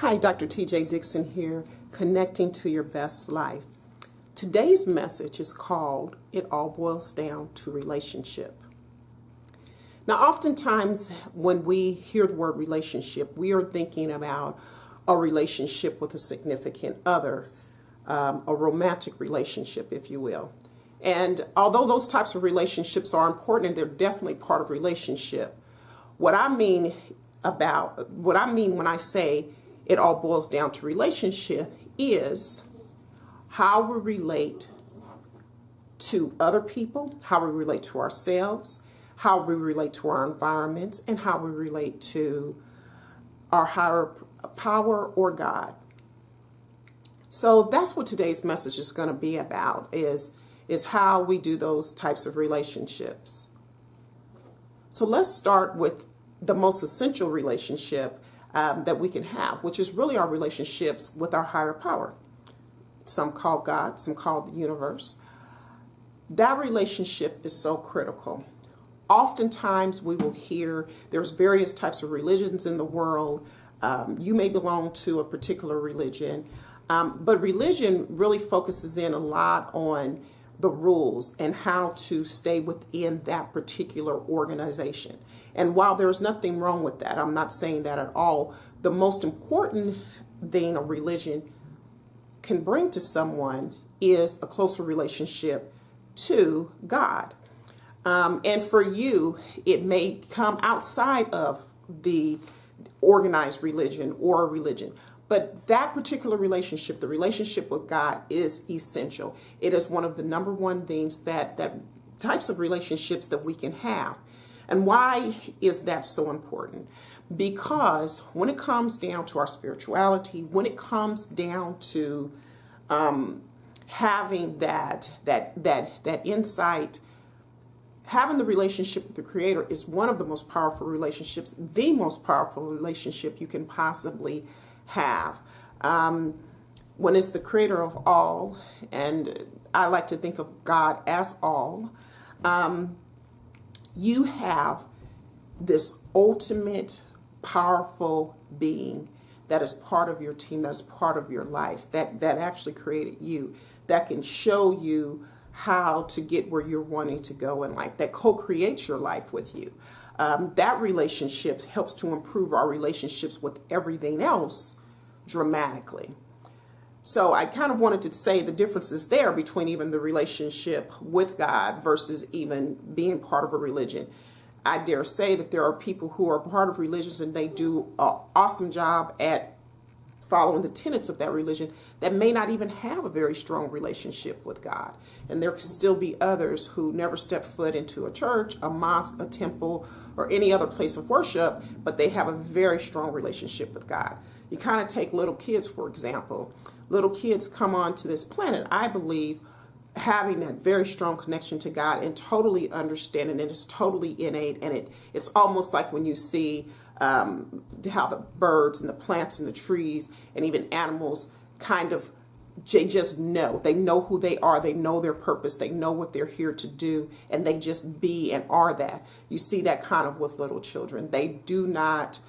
Hi, Dr. TJ Dixon here, connecting to your best life. Today's message is called It All Boils Down to Relationship. Now, oftentimes when we hear the word relationship, we are thinking about a relationship with a significant other, a romantic relationship, if you will. And although those types of relationships are important and they're definitely part of relationship, what I mean when I say it all boils down to relationship is how we relate to other people, how we relate to ourselves, how we relate to our environments, and how we relate to our higher power or God. So that's what today's message is going to be about, is how we do those types of relationships. So let's start with the most essential relationship that we can have, which is really our relationships with our higher power. Some call God, some call the universe. That relationship is so critical. Oftentimes we will hear there's various types of religions in the world. You may belong to a particular religion, but religion really focuses in a lot on the rules and how to stay within that particular organization. And while there's nothing wrong with that, I'm not saying that at all, the most important thing a religion can bring to someone is a closer relationship to God. And for you, it may come outside of the organized religion or religion. But that particular relationship, the relationship with God, is essential. It is one of the number one things that types of relationships that we can have. And why is that so important? Because when it comes down to our spirituality, when it comes down to having that insight, having the relationship with the Creator is one of the most powerful relationships, the most powerful relationship you can possibly have. When it's the Creator of all, and I like to think of God as all, you have this ultimate powerful being that is part of your team, that is part of your life, that actually created you, that can show you how to get where you're wanting to go in life, that co-creates your life with you. That relationship helps to improve our relationships with everything else dramatically. So I kind of wanted to say the difference is there between even the relationship with God versus even being part of a religion. I dare say that there are people who are part of religions and they do an awesome job at following the tenets of that religion that may not even have a very strong relationship with God. And there can still be others who never step foot into a church, a mosque, a temple, or any other place of worship, but they have a very strong relationship with God. You kind of take little kids, for example. Little kids come onto this planet, I believe, having that very strong connection to God and totally understanding it is totally innate. And it's almost like when you see how the birds and the plants and the trees and even animals kind of, they just know. They know who they are. They know their purpose. They know what they're here to do. And they just be and are that. You see that kind of with little children. They do not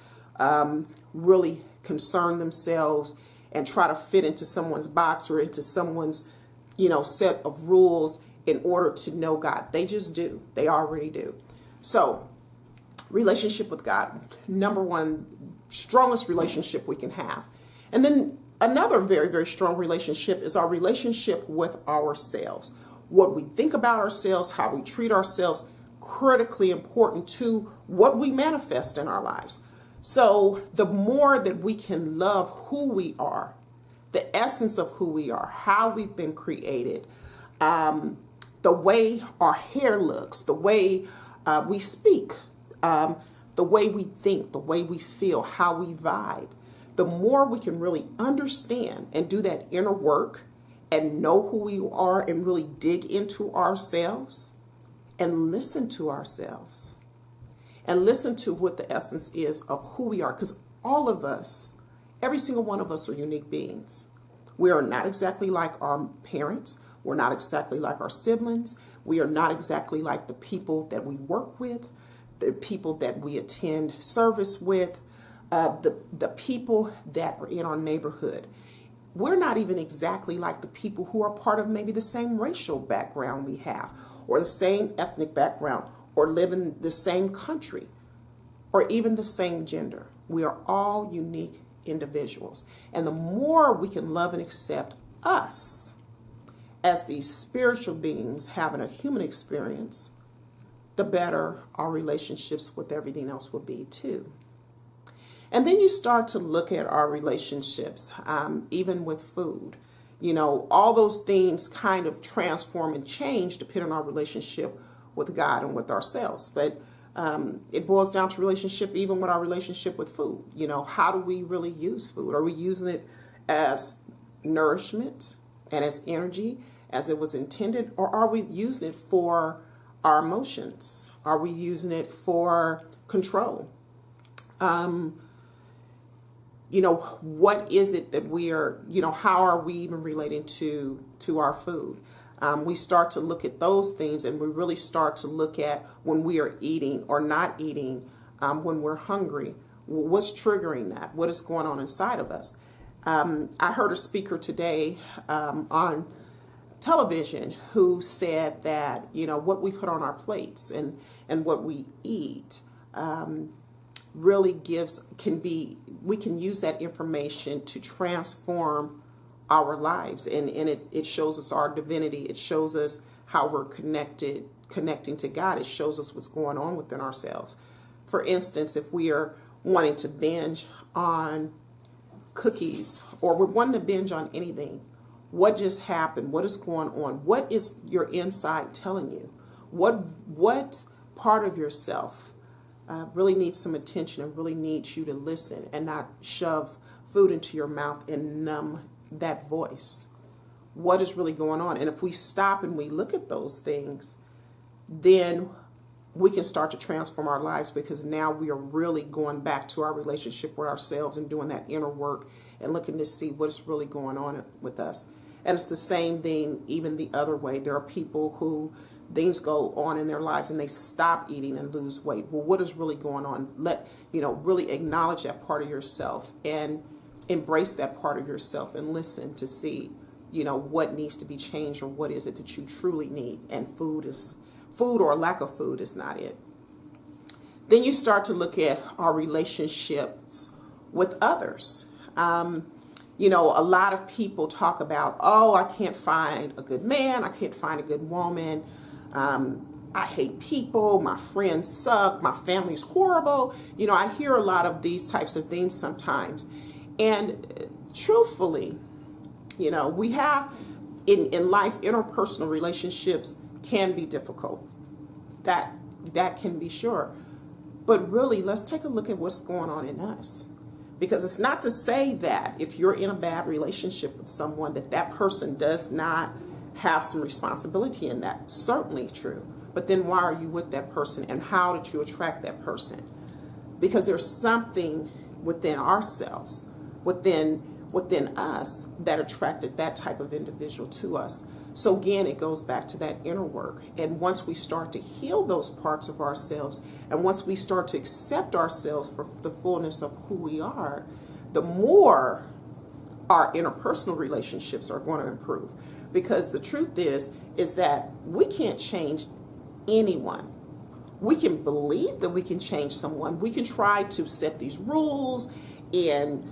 really concern themselves and try to fit into someone's box or into someone's, set of rules in order to know God. They just do. They already do. So, relationship with God, number one, strongest relationship we can have. And then another very, very strong relationship is our relationship with ourselves. What we think about ourselves, how we treat ourselves, critically important to what we manifest in our lives. So the more that we can love who we are, the essence of who we are, how we've been created, the way our hair looks, the way we speak, the way we think, the way we feel, how we vibe, the more we can really understand and do that inner work and know who we are and really dig into ourselves and listen to ourselves and listen to what the essence is of who we are. Because all of us, every single one of us are unique beings. We are not exactly like our parents. We're not exactly like our siblings. We are not exactly like the people that we work with, the people that we attend service with, the people that are in our neighborhood. We're not even exactly like the people who are part of maybe the same racial background we have, or the same ethnic background, or live in the same country, or even the same gender. We are all unique individuals. And the more we can love and accept us as these spiritual beings having a human experience, the better our relationships with everything else will be too. And then you start to look at our relationships, even with food. You know, all those things kind of transform and change depending on our relationship with God and with ourselves. But it boils down to relationship, even with our relationship with food. You know, how do we really use food? Are we using it as nourishment and as energy as it was intended? Or are we using it for our emotions? Are we using it for control? You know, what is it that we are, you know, how are we even relating to our food? We start to look at those things, and we really start to look at when we are eating or not eating, when we're hungry. What's triggering that? What is going on inside of us? I heard a speaker today on television who said that, you know, what we put on our plates and what we eat really we can use that information to transform our lives, and it shows us our divinity. It shows us how we're connecting to God. It shows us what's going on within ourselves. For instance, if we are wanting to binge on cookies, or we're wanting to binge on anything, what just happened? What is going on? What is your inside telling you? What part of yourself really needs some attention and really needs you to listen and not shove food into your mouth and numb that voice? What is really going on? And if we stop and we look at those things, then we can start to transform our lives, because now we are really going back to our relationship with ourselves and doing that inner work and looking to see what's really going on with us. And it's the same thing even the other way. There are people who things go on in their lives and they stop eating and lose weight. Well, what is really going on? Really acknowledge that part of yourself and embrace that part of yourself and listen to see, what needs to be changed, or what is it that you truly need. And food or lack of food is not it. Then you start to look at our relationships with others. A lot of people talk about, I can't find a good man. I can't find a good woman. I hate people. My friends suck. My family's horrible. I hear a lot of these types of things sometimes. And truthfully, we have in life, interpersonal relationships can be difficult. That can be sure. But really, let's take a look at what's going on in us. Because it's not to say that if you're in a bad relationship with someone that person does not have some responsibility in that. Certainly true. But then why are you with that person, and how did you attract that person? Because there's something within ourselves, within us, that attracted that type of individual to us. So again, it goes back to that inner work. And once we start to heal those parts of ourselves, and once we start to accept ourselves for the fullness of who we are, the more our interpersonal relationships are going to improve. Because the truth is that we can't change anyone. We can believe that we can change someone. We can try to set these rules and,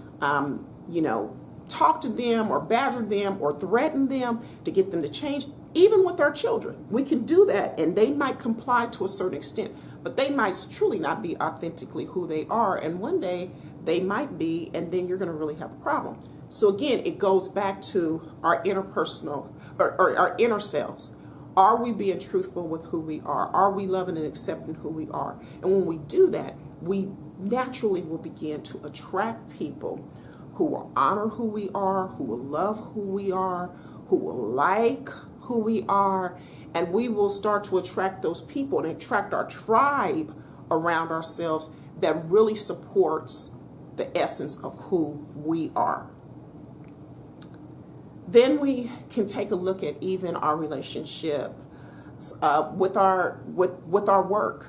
talk to them or badger them or threaten them to get them to change. Even with our children, we can do that, and they might comply to a certain extent, but they might truly not be authentically who they are. And one day they might be, and then you're going to really have a problem. So again, it goes back to our interpersonal or our inner selves. Are we being truthful with who we are? Are we loving and accepting who we are? And when we do that, we naturally will begin to attract people who will honor who we are, who will love who we are, who will like who we are, and we will start to attract those people and attract our tribe around ourselves that really supports the essence of who we are. Then we can take a look at even our relationship with our work.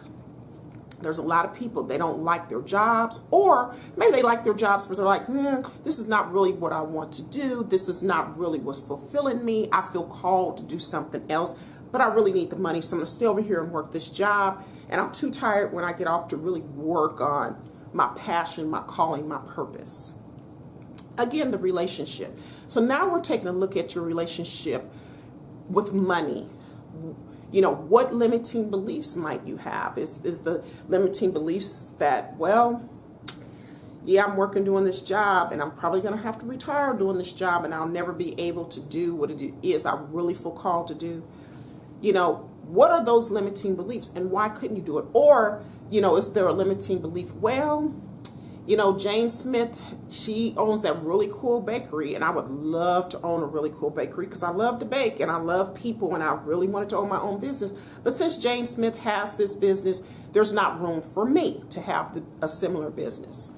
There's a lot of people, they don't like their jobs, or maybe they like their jobs, but they're like, this is not really what I want to do. This is not really what's fulfilling me. I feel called to do something else, but I really need the money. So I'm going to stay over here and work this job. And I'm too tired when I get off to really work on my passion, my calling, my purpose. Again, the relationship. So now we're taking a look at your relationship with money. You know, what limiting beliefs might you have? Is the limiting beliefs that, well, yeah, I'm working doing this job and I'm probably going to have to retire doing this job and I'll never be able to do what it is I really feel called to do. You know, what are those limiting beliefs and why couldn't you do it? Or, you know, is there a limiting belief? Well, you know, Jane Smith, she owns that really cool bakery, and I would love to own a really cool bakery because I love to bake and I love people and I really wanted to own my own business. But since Jane Smith has this business, there's not room for me to have a similar business.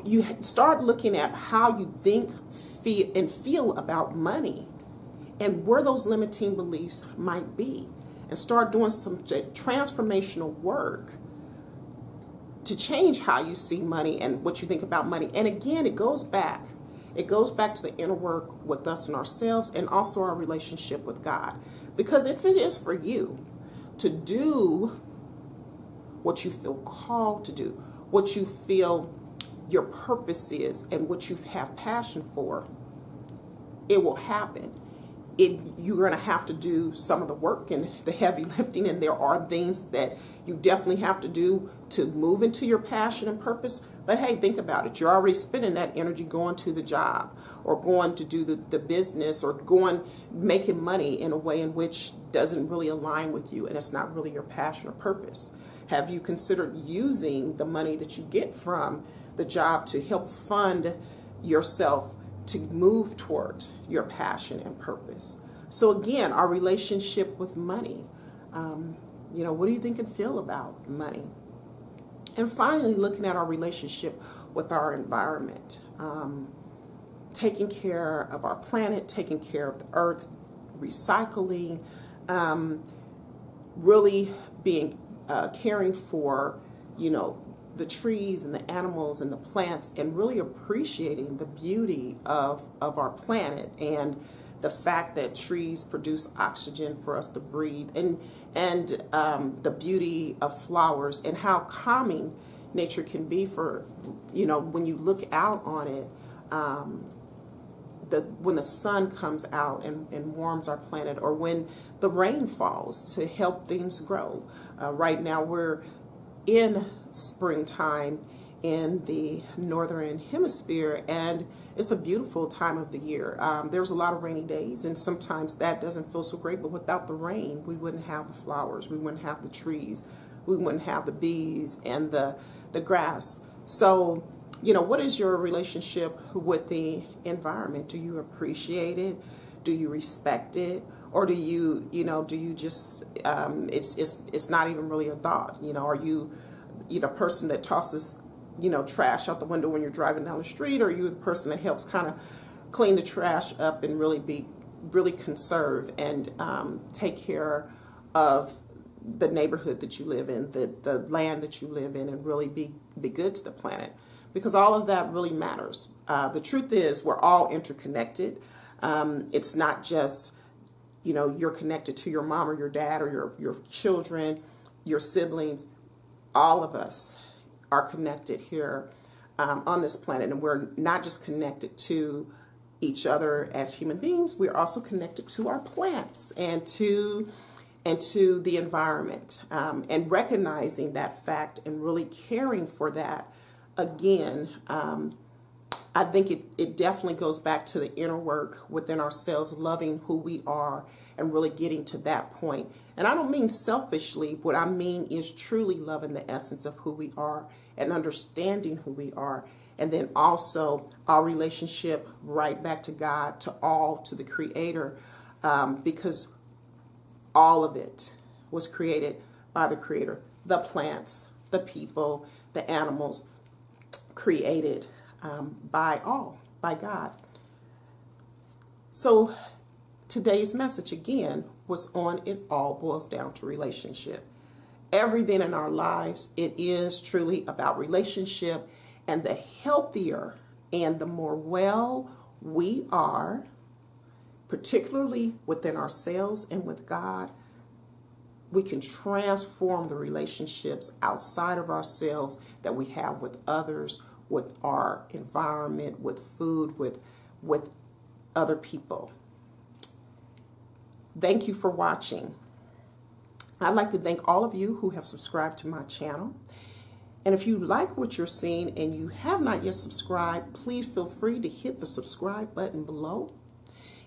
You start looking at how you think, feel about money and where those limiting beliefs might be, and start doing some transformational work to change how you see money and what you think about money. And again, it goes back to the inner work with us and ourselves, and also our relationship with God. Because if it is for you to do what you feel called to do, what you feel your purpose is, and what you have passion for, it will happen. You're going to have to do some of the work and the heavy lifting, and there are things that you definitely have to do to move into your passion and purpose. But hey, think about it. You're already spending that energy going to the job or going to do the business or making money in a way in which doesn't really align with you, and it's not really your passion or purpose. Have you considered using the money that you get from the job to help fund yourself to move towards your passion and purpose? So again, our relationship with money. You know, what do you think and feel about money? And finally, looking at our relationship with our environment. Taking care of our planet, taking care of the earth, recycling, really being caring for, you know, the trees and the animals and the plants, and really appreciating the beauty of our planet and the fact that trees produce oxygen for us to breathe, and the beauty of flowers and how calming nature can be for, you know, when you look out on it, when the sun comes out and warms our planet, or when the rain falls to help things grow. Right now we're in springtime in the northern hemisphere, and it's a beautiful time of the year. There's a lot of rainy days, and sometimes that doesn't feel so great, but without the rain, we wouldn't have the flowers, we wouldn't have the trees, we wouldn't have the bees and the grass. So, you know, what is your relationship with the environment? Do you appreciate it? Do you respect it? Or do you just, it's not even really a thought? You know, are you a person that tosses, trash out the window when you're driving down the street? Or are you the person that helps kind of clean the trash up and really conserve and take care of the neighborhood that you live in, the land that you live in, and really be good to the planet? Because all of that really matters. The truth is, we're all interconnected. It's not just, you're connected to your mom or your dad or your children, your siblings. All of us are connected here on this planet, and we're not just connected to each other as human beings. We're also connected to our plants and to the environment, and recognizing that fact and really caring for that. Again, I think it definitely goes back to the inner work within ourselves, loving who we are and really getting to that point. And I don't mean selfishly. What I mean is truly loving the essence of who we are and understanding who we are. And then also our relationship right back to God, to the Creator, because all of it was created by the Creator. The plants, the people, the animals, created by God. So today's message again was on it all boils down to relationship. everything in our lives, it is truly about relationship. And the healthier and the more well we are, particularly within ourselves and with God, we can transform the relationships outside of ourselves that we have with others, with our environment, with food, with other people. Thank you for watching. I'd like to thank all of you who have subscribed to my channel. And if you like what you're seeing and you have not yet subscribed, please feel free to hit the subscribe button below.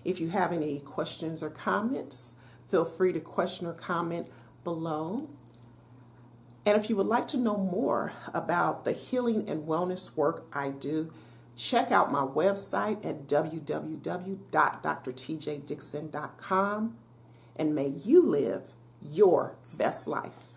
If you have any questions or comments, feel free to question or comment below. And if you would like to know more about the healing and wellness work I do, check out my website at www.drtjdixon.com, and may you live your best life.